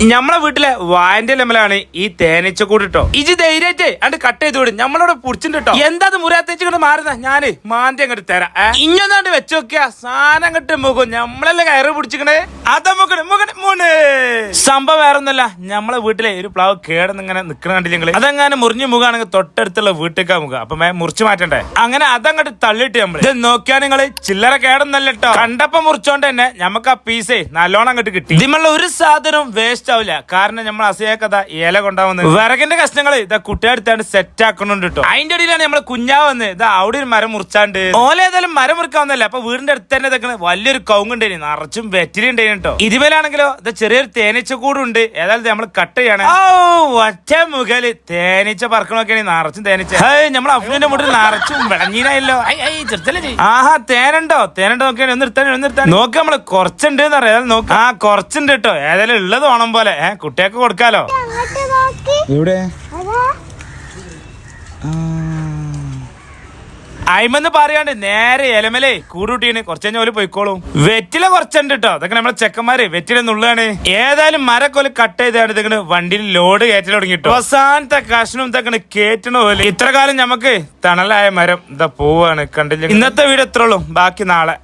നമ്മളെ വീട്ടിലെ വായന്റെ ലെമലാണ് ഈ തേനീച്ചക്കൂട് ട്ടോ. ഇജ് ധൈര്യമായിട്ട് അണ്ട് കട്ട് ചെയ്ത് വിടും. നമ്മളോട് പുടിച്ചിട്ട് ട്ടോ. എന്താ മുറിയാത്തേച്ചിട്ട് മാറുന്ന ഞാന് മാന്റെ അങ്ങോട്ട് തരാം. ഇഞ്ഞൊന്നാണ്ട് വെച്ച് നോക്കിയാ സാധനം അങ്ങോട്ട് മുഖം നമ്മളല്ലേ കയറ് പിടിച്ചിക്കണേ. അതാ മുഖണ് സംഭവം വേറൊന്നുമല്ല. നമ്മളെ വീട്ടിലെ ഒരു പ്ലാവ് കേടന്നിങ്ങനെ നിക്കണ കണ്ടില്ലെങ്കിൽ അതങ്ങനെ മുറിഞ്ഞു മുഖാണെങ്കിൽ തൊട്ടടുത്തുള്ള വീട്ടിലേക്കാ മുഖം. അപ്പൊ മുറിച്ചു മാറ്റണ്ടേ. അങ്ങനെ അതങ്ങോട്ട് തള്ളിട്ട് നമ്മൾ ഇത് നോക്കിയാ നിങ്ങള് ചില്ലറ കേടൊന്നല്ല ട്ടോ. കണ്ടപ്പോ മുറിച്ചോണ്ട് തന്നെ നമുക്ക് ആ പീസേ നല്ലോണം അങ്ങോട്ട് കിട്ടി. ഇതിമുള്ള ഒരു സാധനവും വേസ്റ്റ് ആവില്ല. കാരണം നമ്മൾ അസയാക്കഥ ഇല കൊണ്ടാവുന്നത് വിറകിന്റെ കഷ്ണങ്ങൾ ഇതാ കുട്ടിയെടുത്താണ്ട് സെറ്റ് ആക്കണുണ്ട് കേട്ടോ. അതിന്റെ ഇടയിലാണ് നമ്മള് കുഞ്ഞാവന്ന് ഇതാ അവിടെ ഒരു മരം മുറിച്ചാണ്ട് ഓല ഏതായാലും മരം മുറിക്കാവുന്നല്ല. അപ്പൊ വീടിന്റെ അടുത്ത് തന്നെ ഇതൊക്കെ വലിയൊരു കവുങ്ങുണ്ടേനി നിറച്ചും വെറ്റിലുണ്ടേനി കേട്ടോ. ഇതുമേലാണെങ്കിലോ ഇത് ചെറിയൊരു തേനീച്ചക്കൂടുണ്ട്. ഏതായാലും നമ്മൾ കട്ട് ചെയ്യാണ്. ഒറ്റ മുഖല് തേനീച്ച പറക്കണൊക്കെയാണ് നിറച്ചും തേനീച്ച. നമ്മൾ അഫ്ലിന്റെ മുട്ടിൽ നിറച്ചും വിളഞ്ഞീനായല്ലോ. ആഹാ തേനുണ്ടോ നോക്കിയാൽ ഒന്നിരുത്താൻ നോക്കി. നമ്മള് കുറച്ചുണ്ട് എന്ന് പറയാം. നോക്ക് കുറച്ചുണ്ട് കേട്ടോ. ഏതായാലും ഉള്ളത് ഓണം പോലെ കുട്ടിയൊക്കെ കൊടുക്കാലോ. ഇവിടെ അയിമെന്ന് പറയാണ്ട് നേരെ ഇലമലേ കൂടൂട്ടീന് കുറച്ച് കഴിഞ്ഞ പോലെ പോയിക്കോളും. വെറ്റില കുറച്ചുണ്ട് കേട്ടോ. അതൊക്കെ നമ്മളെ ചെക്കന്മാര് വെറ്റില നുള്ളാണ്. ഏതായാലും മരക്കൊല് കട്ട് ചെയ്താണ് ഇതൊക്കെ വണ്ടിയിൽ ലോഡ് കയറ്റൽ തുടങ്ങിട്ടോ. അവസാനത്തെ കഷ്ണം ഇതൊക്കെ കേറ്റണ പോലെ. ഇത്ര കാലം നമുക്ക് തണലായ മരം ഇതാ പോവാണ്. കണ്ടില്ല. ഇന്നത്തെ വീഡിയോ എത്ര ഉള്ളൂ. ബാക്കി നാളെ.